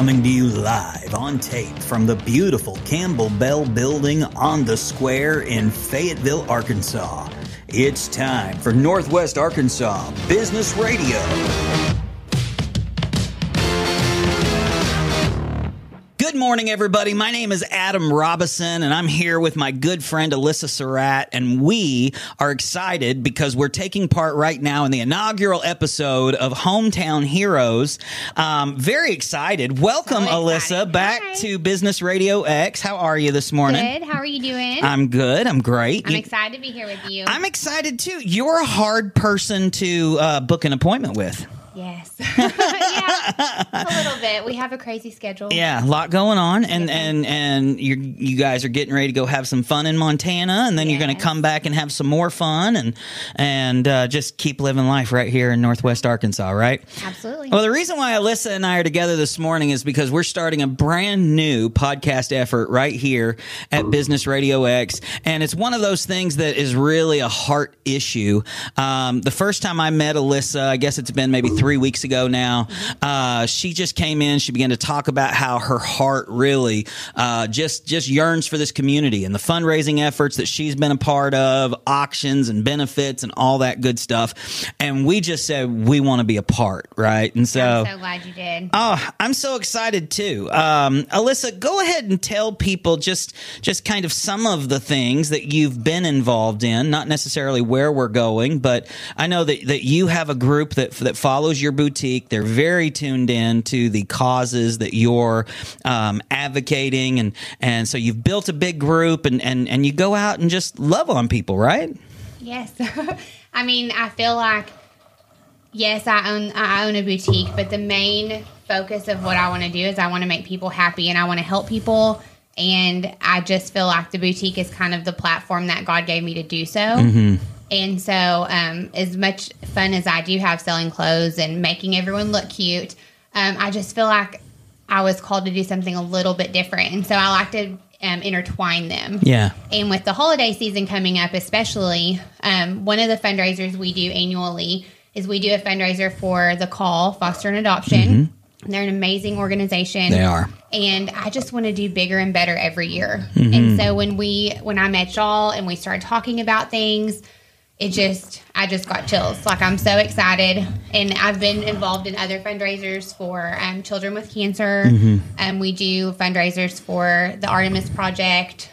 Coming to you live on tape from the beautiful Campbell Bell Building on the Square in Fayetteville, Arkansas. It's time for Northwest Arkansas Business Radio. Good morning, everybody. My name is Adam Robison, and I'm here with my good friend Elisa Seratt, and we are excited because we're taking part right now in the inaugural episode of Hometown Heroes. Very excited. Welcome, so Elisa, back to Business Radio X. How are you this morning? Good. How are you doing? I'm good. I'm great. I'm excited to be here with you. I'm excited, too. You're a hard person to book an appointment with. Yes. Yeah, a little bit. We have a crazy schedule. Yeah, a lot going on, and you guys are getting ready to go have some fun in Montana, and then you're going to come back and have some more fun, and just keep living life right here in Northwest Arkansas, right? Absolutely. Well, the reason why Elisa and I are together this morning is because we're starting a brand new podcast effort right here at Business Radio X, and it's one of those things that is really a heart issue. The first time I met Elisa, I guess it's been maybe 3 weeks ago now, she just came in. She began to talk about how her heart really just yearns for this community and the fundraising efforts that she's been a part of, auctions and benefits and all that good stuff. And we just said we want to be a part, right? And so I'm so glad you did. Oh, I'm so excited too. Elisa, go ahead and tell people just kind of some of the things that you've been involved in, not necessarily where we're going, but I know that you have a group that follows your boutique. They're very tuned in to the causes that you're advocating, and so you've built a big group, and you go out and just love on people, right? Yes. I mean, I feel like, yes, I own a boutique, but the main focus of what I want to do is I want to make people happy, and I want to help people, and I just feel like the boutique is kind of the platform that God gave me to do so. Mm-hmm. And so as much fun as I do have selling clothes and making everyone look cute, I just feel like I was called to do something a little bit different. And so I like to intertwine them. Yeah. And with the holiday season coming up especially, one of the fundraisers we do annually is we do a fundraiser for The Call, Foster and Adoption. Mm-hmm. They're an amazing organization. They are. And I just want to do bigger and better every year. Mm-hmm. And so when I met y'all and we started talking about things, I just got chills. Like, I'm so excited. And I've been involved in other fundraisers for children with cancer. Mm-hmm. We do fundraisers for the Artemis Project,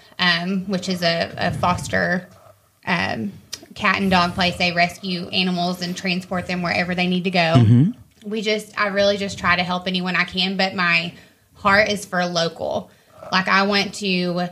which is a foster cat and dog place. They rescue animals and transport them wherever they need to go. Mm-hmm. I really just try to help anyone I can, but my heart is for local. Like, I want to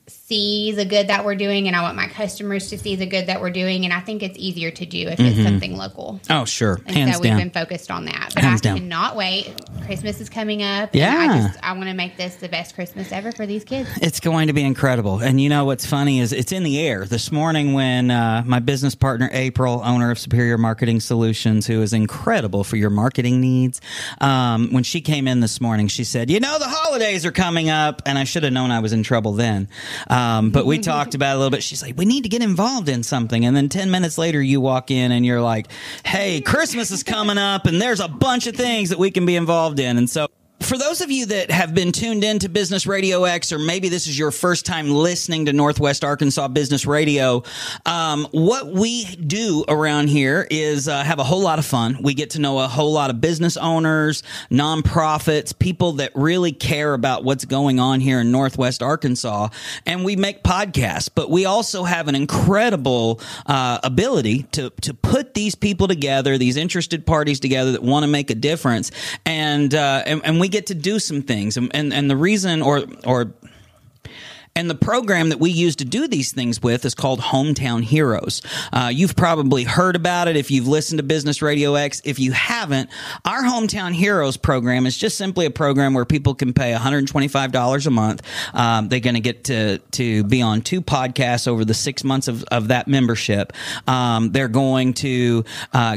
see the good that we're doing, and I want my customers to see the good that we're doing, and I think it's easier to do if it's something local. Oh, sure. And Hands so down. we've been focused on that. But Hands I down. cannot wait. Christmas is coming up. Yeah. I want to make this the best Christmas ever for these kids. It's going to be incredible. And you know what's funny is it's in the air. This morning when my business partner, April, owner of Superior Marketing Solutions, who is incredible for your marketing needs, when she came in this morning, she said, the holidays are coming up. And I should have known I was in trouble then. But we talked about it a little bit. She's like, we need to get involved in something. And then 10 minutes later, you walk in and you're like, hey, Christmas is coming up and there's a bunch of things that we can be involved in. And so for those of you that have been tuned in to Business Radio X, or maybe this is your first time listening to Northwest Arkansas Business Radio, what we do around here is have a whole lot of fun. We get to know a whole lot of business owners, nonprofits, people that really care about what's going on here in Northwest Arkansas, and we make podcasts. But we also have an incredible ability to put these people together, these interested parties together that want to make a difference, and we get to do some things, and the reason and the program that we use to do these things with is called Hometown Heroes. You've probably heard about it if you've listened to Business Radio X. If you haven't, our Hometown Heroes program is just simply a program where people can pay $125 a month. They're going to get to be on 2 podcasts over the 6 months of that membership. They're going to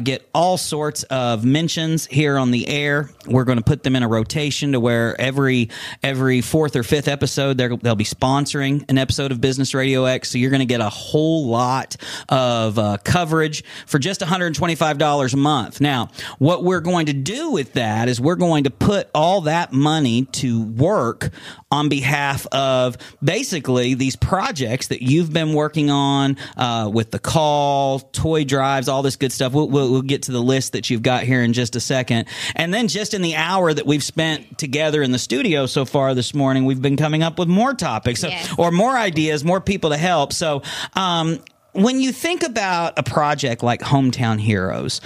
get all sorts of mentions here on the air. We're going to put them in a rotation to where every 4th or 5th episode they'll be sponsored sponsoring an episode of Business Radio X, so you're going to get a whole lot of coverage for just $125 a month. Now, what we're going to do with that is we're going to put all that money to work on behalf of basically these projects that you've been working on with the call, toy drives, all this good stuff. We'll get to the list that you've got here in just a second. And then just in the hour that we've spent together in the studio so far this morning, we've been coming up with more topics or more ideas, more people to help. So when you think about a project like Hometown Heroes,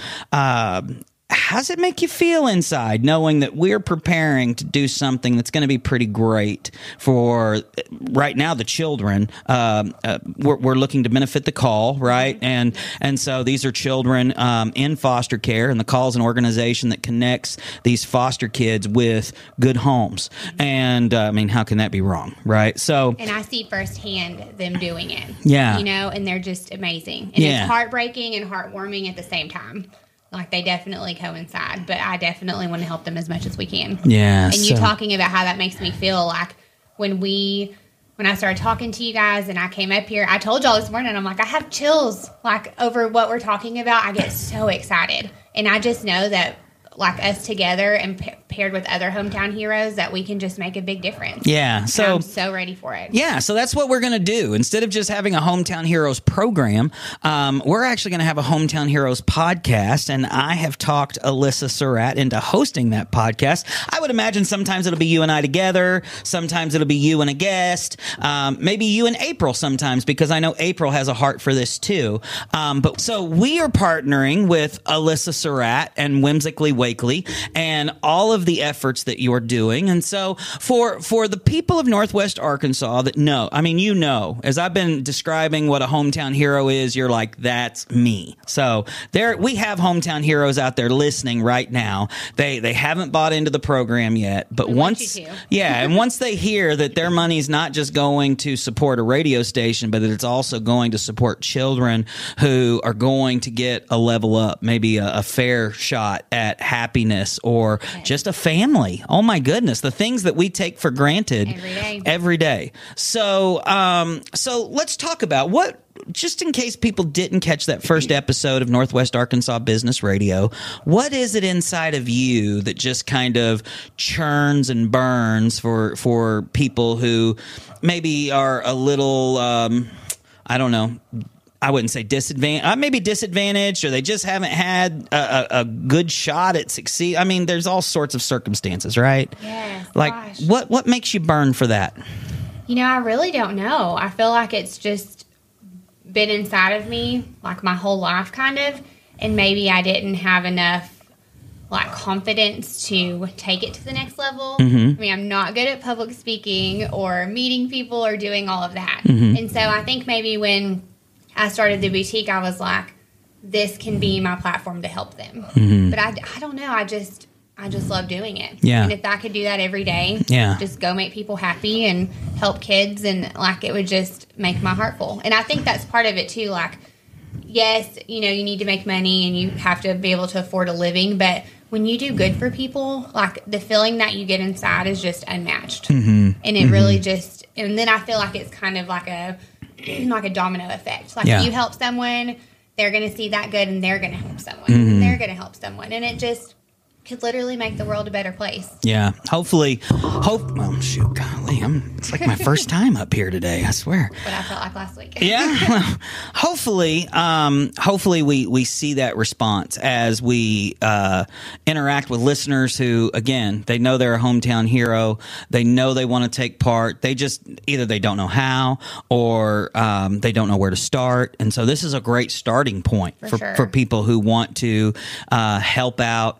how does it make you feel inside knowing that we're preparing to do something that's going to be pretty great for right now the children? We're looking to benefit the call, right? And so these are children in foster care, and the call is an organization that connects these foster kids with good homes. And I mean, how can that be wrong, right? So, and I see firsthand them doing it. Yeah, and they're just amazing. And it's heartbreaking and heartwarming at the same time. Like, they definitely coincide, but I definitely want to help them as much as we can. Yeah. And you talking about how that makes me feel, like when I started talking to you guys and I came up here, I told y'all this morning, I'm like, I have chills, like, over what we're talking about. I get so excited. And I just know that, like, us together and paired with other hometown heroes, that we can just make a big difference. Yeah. So and I'm so ready for it. Yeah. So that's what we're going to do. Instead of just having a Hometown Heroes program, we're actually going to have a Hometown Heroes podcast. And I have talked Elisa Seratt into hosting that podcast. I would imagine sometimes it'll be you and I together. Sometimes it'll be you and a guest. Maybe you and April sometimes, because I know April has a heart for this too. But so we are partnering with Elisa Seratt and Whimsically Wakely and all of the efforts that you're doing. And so for the people of Northwest Arkansas that know, I mean, as I've been describing what a hometown hero is, you're like, that's me. So we have hometown heroes out there listening right now. They haven't bought into the program yet, but once they hear that their money's not just going to support a radio station, but that it's also going to support children who are going to get a level up, maybe a fair shot at happiness or just a family. Oh my goodness, the things that we take for granted every day. So let's talk about what, just in case people didn't catch that first episode of Northwest Arkansas Business Radio, what is it inside of you that just kind of churns and burns for people who maybe are a little, I don't know, I wouldn't say maybe disadvantaged, or they just haven't had a good shot at succeed. I mean, there's all sorts of circumstances, right? Yes. Like, gosh. what makes you burn for that? I really don't know. I feel like it's just been inside of me, like, my whole life, kind of. And maybe I didn't have enough, like, confidence to take it to the next level. Mm-hmm. I mean, I'm not good at public speaking or meeting people or doing all of that. Mm-hmm. And so I think maybe when I started the boutique, I was like, this can be my platform to help them. Mm-hmm. But I don't know. I just love doing it. Yeah. And if I could do that every day, just go make people happy and help kids, and, like, it would just make my heart full. And I think that's part of it too. Like, yes, you need to make money and you have to be able to afford a living, but when you do good for people, like, the feeling that you get inside is just unmatched. Mm-hmm. And it really just, and then I feel like it's kind of like a domino effect. Like, if you help someone, they're going to see that good, and they're going to help someone, and they're going to help someone, and it just could literally make the world a better place. Yeah. Oh, shoot, golly, it's like my first time up here today, I swear. What I felt like last week. Yeah. Well, hopefully we see that response as we interact with listeners who, again, they know they're a hometown hero. They know they want to take part. They just, either they don't know how, or they don't know where to start. And so this is a great starting point for people who want to help out,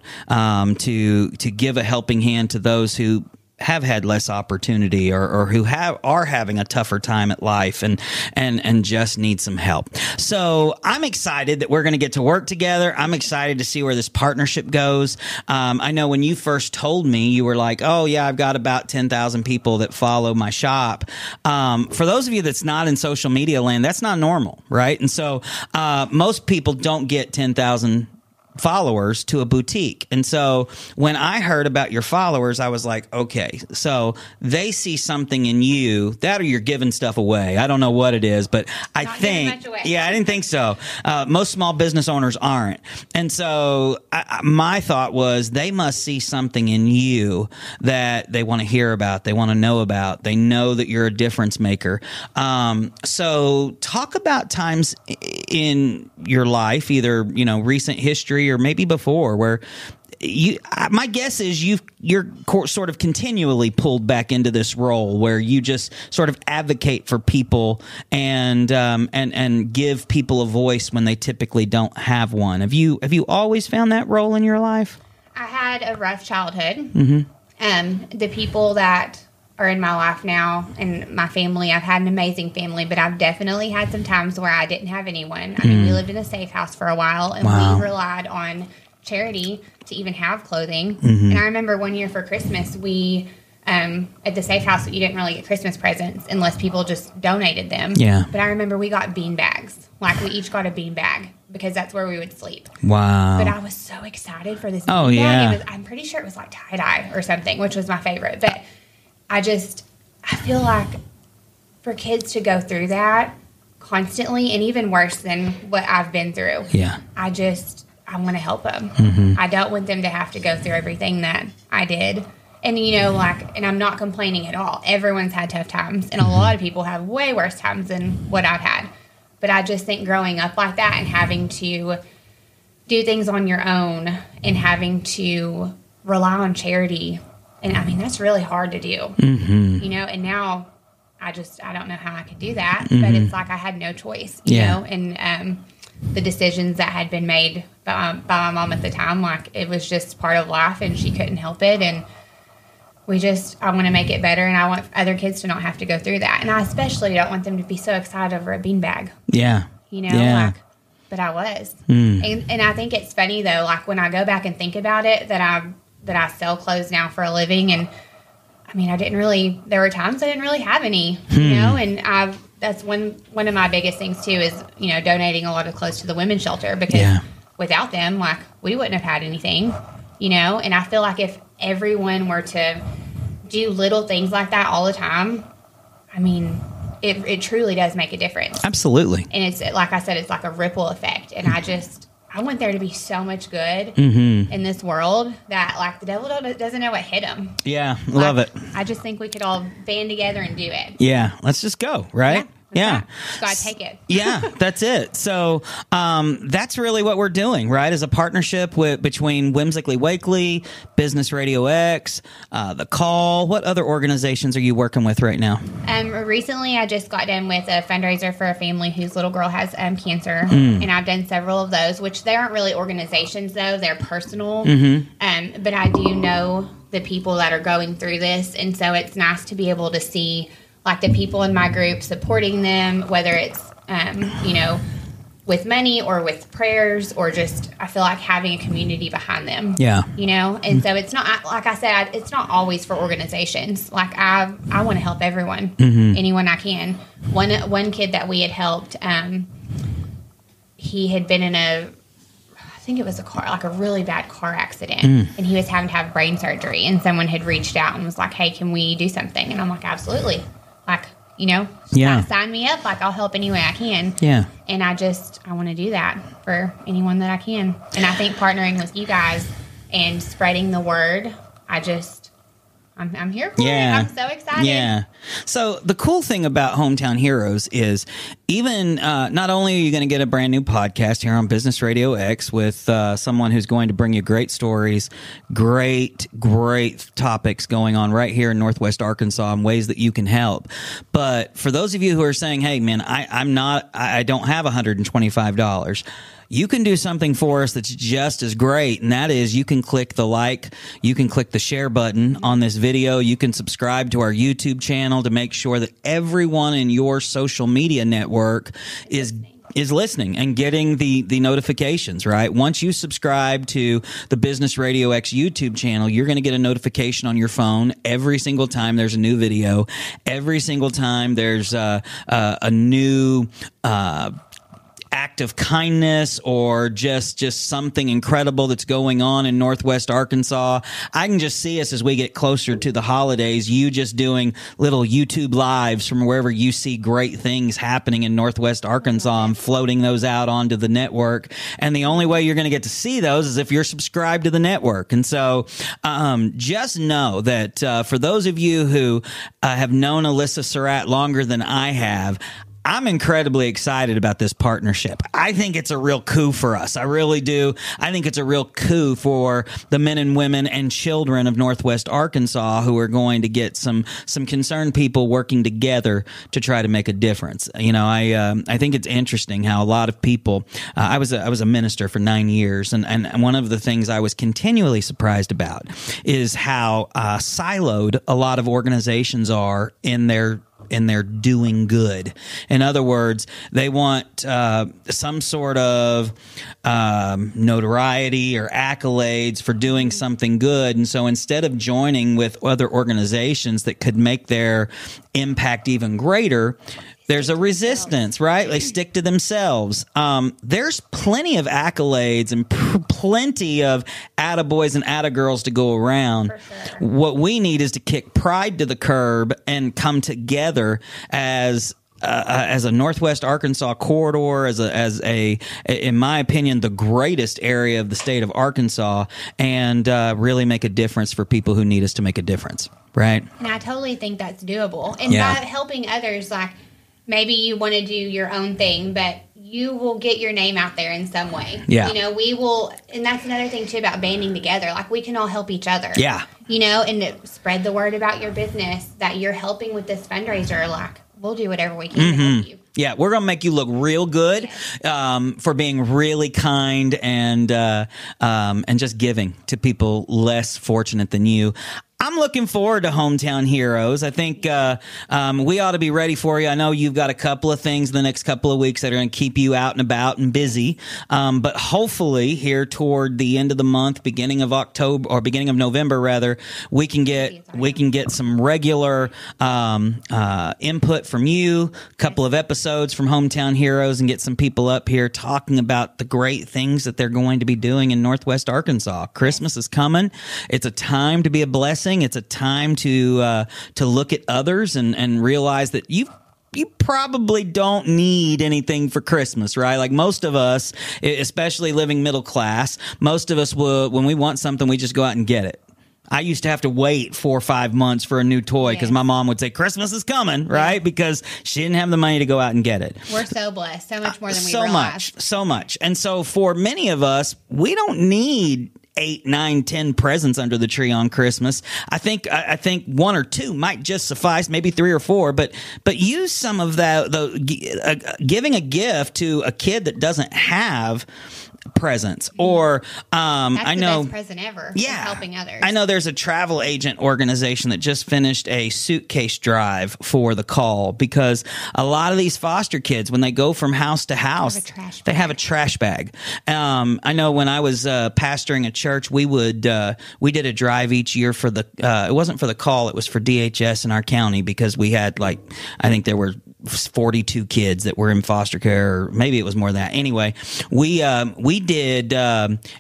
to give a helping hand to those who have had less opportunity or who are having a tougher time at life and just need some help. So I'm excited that we're going to get to work together. I'm excited to see where this partnership goes. I know when you first told me, you were like, oh yeah, I've got about 10,000 people that follow my shop. For those of you that's not in social media land, that's not normal, right? And so most people don't get 10,000 followers to a boutique. And so when I heard about your followers, I was like, okay, so they see something in you, that or you're giving stuff away. I don't know what it is, but I think, yeah, I didn't think so. Most small business owners aren't. And so my thought was they must see something in you that they want to hear about, they want to know about, they know that you're a difference maker. So talk about times in your life, either, recent history or maybe before, where my guess is you're sort of continually pulled back into this role where you just sort of advocate for people and give people a voice when they typically don't have one. Have you always found that role in your life? I had a rough childhood. Mm-hmm. The people that are in my life now and my family, I've had an amazing family, but I've definitely had some times where I didn't have anyone. I mean, we lived in a safe house for a while, and we relied on charity to even have clothing. Mm-hmm. And I remember one year for Christmas, we at the safe house, you didn't really get Christmas presents unless people just donated them. Yeah. But I remember we got bean bags. Like, we each got a bean bag because that's where we would sleep. Wow. But I was so excited for this bean bag. I'm pretty sure it was like tie-dye or something, which was my favorite. But I feel like for kids to go through that constantly, and even worse than what I've been through, I want to help them. Mm-hmm. I don't want them to have to go through everything that I did. And, and I'm not complaining at all. Everyone's had tough times, and a lot of people have way worse times than what I've had. But I just think growing up like that and having to do things on your own and having to rely on charity, and I mean, that's really hard to do, mm-hmm. And now I don't know how I could do that, mm-hmm. but it's like I had no choice, you know, and the decisions that had been made by my mom at the time, like, it was just part of life and she couldn't help it. And I want to make it better, and I want other kids to not have to go through that. And I especially don't want them to be so excited over a beanbag. Yeah. But I was. And I think it's funny, though, like, when I go back and think about it, that I sell clothes now for a living, and I mean, there were times I didn't really have any, and that's one of my biggest things too is, donating a lot of clothes to the women's shelter, because without them, like, we wouldn't have had anything, and I feel like if everyone were to do little things like that all the time, I mean, it truly does make a difference. Absolutely. And it's, like I said, it's like a ripple effect, and I want there to be so much good mm-hmm. in this world that, like, the devil doesn't know what hit him. Yeah, love it. I just think we could all band together and do it. Yeah, let's just go, right? Yeah. Just gotta take it. Yeah, that's it. So that's really what we're doing, right? As a partnership between Whimsically Wakely, Business RadioX, The Call. What other organizations are you working with right now? Recently, I just got done with a fundraiser for a family whose little girl has cancer, and I've done several of those, which they aren't really organizations, though. They're personal, mm-hmm. But I do know the people that are going through this, and so it's nice to be able to see, like, the people in my group supporting them, whether it's, with money or with prayers, or just, I feel like having a community behind them. Yeah. And so it's not, like I said, it's not always for organizations. Like, I want to help everyone, mm-hmm. anyone I can. One kid that we had helped, he had been in I think it was a really bad car accident, and he was having to have brain surgery, and someone had reached out and was like, hey, can we do something? And I'm like, absolutely. Like, sign me up. Like, I'll help any way I can. Yeah. And I want to do that for anyone that I can. And I think partnering with you guys and spreading the word, I'm here for it. I'm so excited. Yeah. So the cool thing about Hometown Heroes is even not only are you going to get a brand new podcast here on Business Radio X with someone who's going to bring you great stories, great topics going on right here in Northwest Arkansas and ways that you can help. But for those of you who are saying, hey, man, I don't have $125. You can do something for us that's just as great, and that is you can click you can click the share button on this video. You can subscribe to our YouTube channel to make sure that everyone in your social media network is listening and getting the notifications, right? Once you subscribe to the Business Radio X YouTube channel, you're going to get a notification on your phone every single time there's a new video, every single time there's a new act of kindness or just something incredible that's going on in Northwest Arkansas. I can just see us as we get closer to the holidays, you just doing little YouTube lives from wherever you see great things happening in Northwest Arkansas and floating those out onto the network. And the only way you're going to get to see those is if you're subscribed to the network. And so just know that for those of you who have known Elisa Seratt longer than I have, I'm incredibly excited about this partnership. I think it's a real coup for us. I really do. I think it's a real coup for the men and women and children of Northwest Arkansas who are going to get some concerned people working together to try to make a difference. You know, I think it's interesting how a lot of people, I was a minister for 9 years, and one of the things I was continually surprised about is how siloed a lot of organizations are in their doing good. In other words, they want some sort of notoriety or accolades for doing something good. And so instead of joining with other organizations that could make their impact even greater, there's a resistance, right? They stick to themselves. There's plenty of accolades and plenty of attaboys and attagirls to go around. For sure. What we need is to kick pride to the curb and come together as a Northwest Arkansas corridor, as a, in my opinion, the greatest area of the state of Arkansas, and really make a difference for people who need us to make a difference, right? And I totally think that's doable. And by helping others, like, maybe you want to do your own thing, but you will get your name out there in some way. Yeah. You know, we will, and that's another thing, too, about banding together. Like, we can all help each other. Yeah. You know, and to spread the word about your business, that you're helping with this fundraiser. Like, we'll do whatever we can to help you. Yeah, we're going to make you look real good for being really kind and just giving to people less fortunate than you. I'm looking forward to Hometown Heroes. I think we ought to be ready for you. I know you've got a couple of things in the next couple of weeks that are going to keep you out and about and busy. But hopefully here toward the end of the month, beginning of October or beginning of November, rather, we can get some regular input from you, a couple of episodes from Hometown Heroes, and get some people up here talking about the great things that they're going to be doing in Northwest Arkansas. Christmas is coming. It's a time to be a blessing. It's a time to look at others and realize that you probably don't need anything for Christmas, right? Like most of us, especially living middle class, most of us will, when we want something, we just go out and get it. I used to have to wait 4 or 5 months for a new toy because my mom would say Christmas is coming, right? Because she didn't have the money to go out and get it. We're so blessed, so much more than we realize. So much. And so for many of us, we don't need 8, 9, 10 presents under the tree on Christmas. I think 1 or 2 might just suffice, maybe 3 or 4, but use some of that, giving a gift to a kid that doesn't have presents, or I know the best present ever. Yeah, helping others. I know there's a travel agent organization that just finished a suitcase drive for the call, because a lot of these foster kids, when they go from house to house, they have a trash bag. I know when I was pastoring a church, we did a drive each year for the it wasn't for the call, it was for DHS in our county, because we had I think there were 42 kids that were in foster care, or maybe it was more than that. Anyway, we did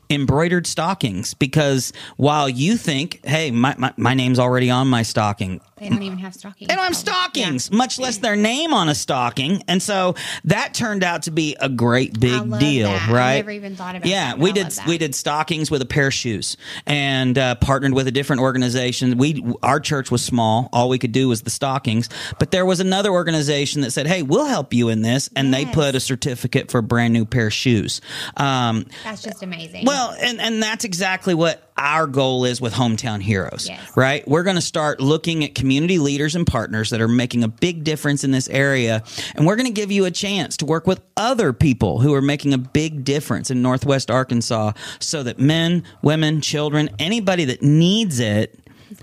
embroidered stockings, because while you think, hey, my name's already on my stocking, they don't even have stockings. They don't have stockings, much less their name on a stocking. And so that turned out to be a great big deal, right? I never even thought about that. Yeah, we did stockings with a pair of shoes, and partnered with a different organization. Our church was small. All we could do was the stockings. But there was another organization that said, hey, we'll help you in this. And they put a certificate for a brand new pair of shoes. That's just amazing. Well, and that's exactly what our goal is with Hometown Heroes, right? We're going to start looking at community leaders and partners that are making a big difference in this area, and we're going to give you a chance to work with other people who are making a big difference in Northwest Arkansas, so that men, women, children, anybody that needs it is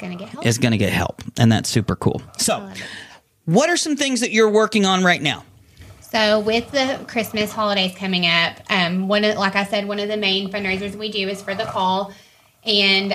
going to get help, and that's super cool. So, what are some things that you're working on right now? So with the Christmas holidays coming up, like I said, one of the main fundraisers we do is for the call. And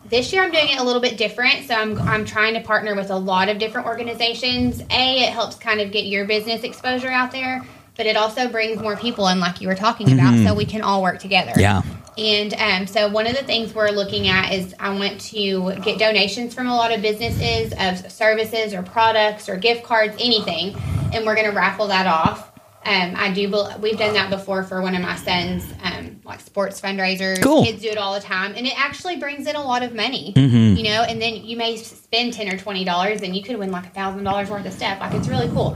this year I'm doing it a little bit different. So I'm trying to partner with a lot of different organizations. It helps kind of get your business exposure out there. but it also brings more people in, like you were talking about, so we can all work together. Yeah. And so one of the things we're looking at is I want to get donations from a lot of businesses of services or products or gift cards, anything, and we're going to raffle that off. We've done that before for one of my sons, like sports fundraisers. Cool. Kids do it all the time, and it actually brings in a lot of money, you know. And then you may spend $10 or $20, and you could win like $1,000 worth of stuff. Like, it's really cool.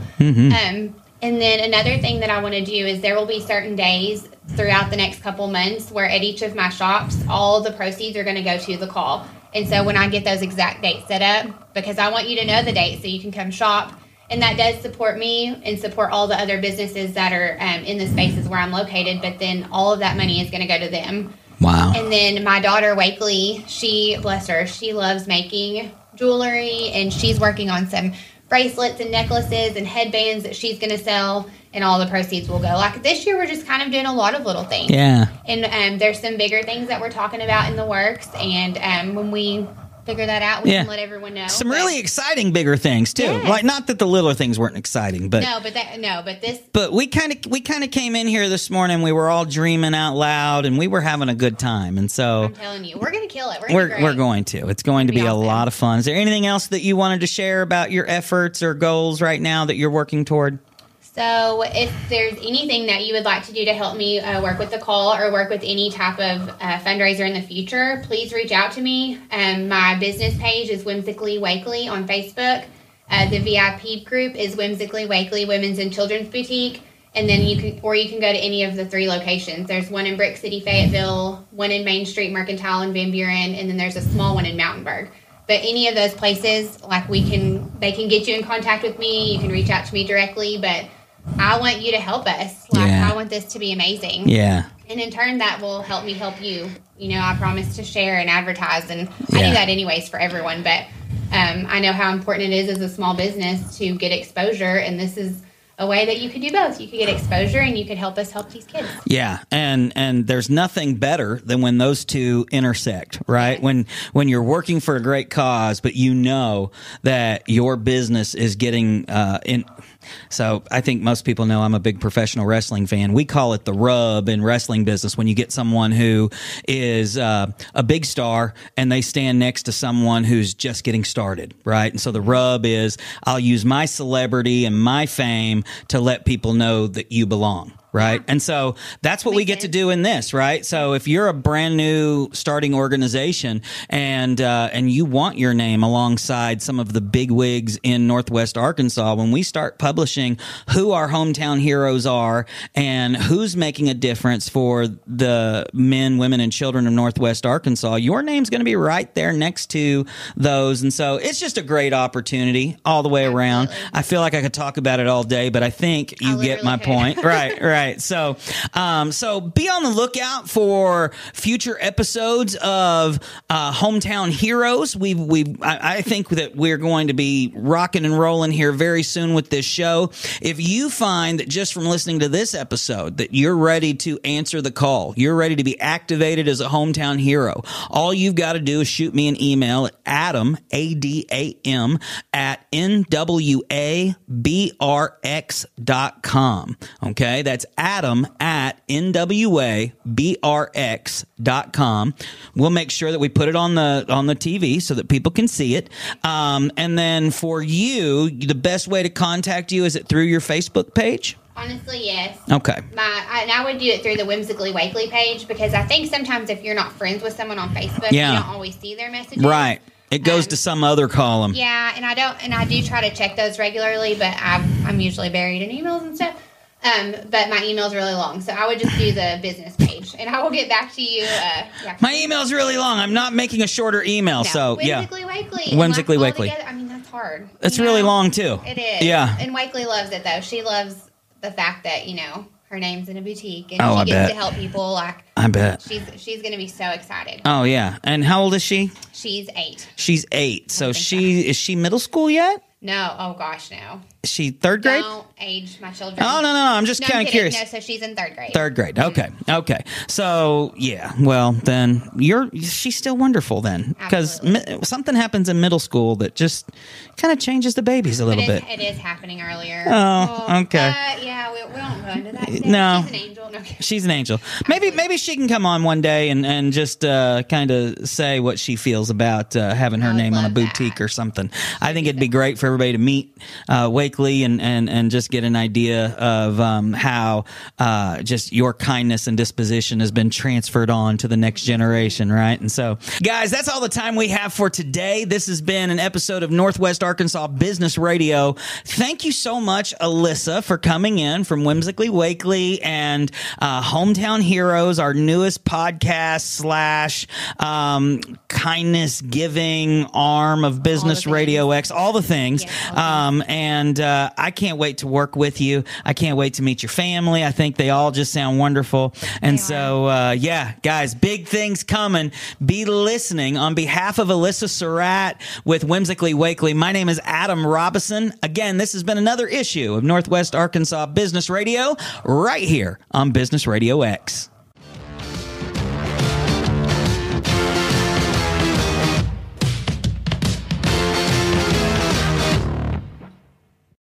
And then another thing that I want to do is there will be certain days throughout the next couple months where at each of my shops, all the proceeds are going to go to the call. And so when I get those exact dates set up, because I want you to know the date so you can come shop. And that does support me and support all the other businesses that are in the spaces where I'm located. But then all of that money is going to go to them. Wow. And then my daughter, Wakely, she, bless her, she loves making jewelry. And she's working on some bracelets and necklaces and headbands that she's going to sell. And all the proceeds will go. Like this year, we're just kind of doing a lot of little things. Yeah. And there's some bigger things that we're talking about in the works. And when we figure that out, we can let everyone know. Some really exciting bigger things too. Yes. Like, not that the littler things weren't exciting, but but we kind of came in here this morning. We were all dreaming out loud, and we were having a good time. And so I'm telling you, we're gonna kill it. We're going to. It's going to be awesome. a lot of fun. Is there anything else that you wanted to share about your efforts or goals right now that you're working toward? So if there's anything that you would like to do to help me work with the call or work with any type of fundraiser in the future, please reach out to me. My business page is Whimsically Wakely on Facebook. The VIP group is Whimsically Wakely Women's and Children's Boutique. And then you can go to any of the 3 locations. There's one in Brick City, Fayetteville, one in Main Street, Mercantile, and Van Buren, and then there's a small one in Mountainburg. But any of those places, like they can get you in contact with me. You can reach out to me directly, but I want you to help us. I want this to be amazing. Yeah. And in turn, that will help me help you. You know, I promise to share and advertise, and I do that anyways for everyone. But I know how important it is as a small business to get exposure, and this is a way that you could do both. You could get exposure, and you could help us help these kids. Yeah, and there's nothing better than when those two intersect, right? Yeah. When you're working for a great cause, but you know that your business is getting in. So I think most people know I'm a big professional wrestling fan. We call it the rub in wrestling business when you get someone who is a big star and they stand next to someone who's just getting started, right? And so the rub is I'll use my celebrity and my fame to let people know that you belong. Right. And so that's what we get to do in this. Right. So if you're a brand new starting organization and you want your name alongside some of the big wigs in Northwest Arkansas, when we start publishing who our hometown heroes are and who's making a difference for the men, women, and children of Northwest Arkansas, your name's going to be right there next to those. And so it's just a great opportunity all the way around. I feel like I could talk about it all day, but I think you get my point. Right. Right. So be on the lookout for future episodes of Hometown Heroes. I think that we're going to be rocking and rolling here very soon with this show. If you find that just from listening to this episode that you're ready to answer the call, you're ready to be activated as a hometown hero, all you've got to do is shoot me an email at Adam, ADAM, at NWABRX.com. Okay, that's Adam at NWABRX.com. We'll make sure that we put it on the TV so that people can see it. And then for you, the best way to contact you, is it through your Facebook page? Honestly, yes. Okay. I would do it through the Whimsically Wakely page, because I think sometimes if you're not friends with someone on Facebook, you don't always see their messages. Right. It goes to some other column. Yeah, and I do try to check those regularly, but I'm usually buried in emails and stuff. But my email's really long, so I would just do the business page, and I will get back to you. My email's really long. I'm not making a shorter email, so Whimsically Wakely. Whimsically Wakely. I mean, that's hard. It's really long too. It is. Yeah. And Wakely loves it though. She loves the fact that her name's in a boutique and she gets to help people. Like, I bet she's going to be so excited. Oh yeah. And how old is she? She's 8. She's 8. So is she middle school yet? No. Oh gosh, no. she third grade? Don't age my children. Oh, no. I'm just kind of curious. No, so she's in third grade. Third grade. Okay. So, yeah. Well, then she's still wonderful then. Because something happens in middle school that just kind of changes the babies a little bit. It is happening earlier. Oh, okay. Yeah, we won't go into that today. No. She's an angel. No. She's an angel. Maybe she can come on one day and just kind of say what she feels about having her name on a boutique or something. I think it'd be great for everybody to meet Wakely and just get an idea of how just your kindness and disposition has been transferred on to the next generation, right? And so, guys, that's all the time we have for today. This has been an episode of Northwest Arkansas Business Radio. Thank you so much, Elisa, for coming in from Whimsically Wakely and Hometown Heroes, our newest podcast / kindness giving arm of Business RadioX, all the things. And I can't wait to work with you. I can't wait to meet your family. I think they all just sound wonderful. And so, guys, big things coming. Be listening. On behalf of Elisa Seratt with Whimsically Wakely, my name is Adam Robison. Again, this has been another issue of Northwest Arkansas Business Radio right here on Business Radio X.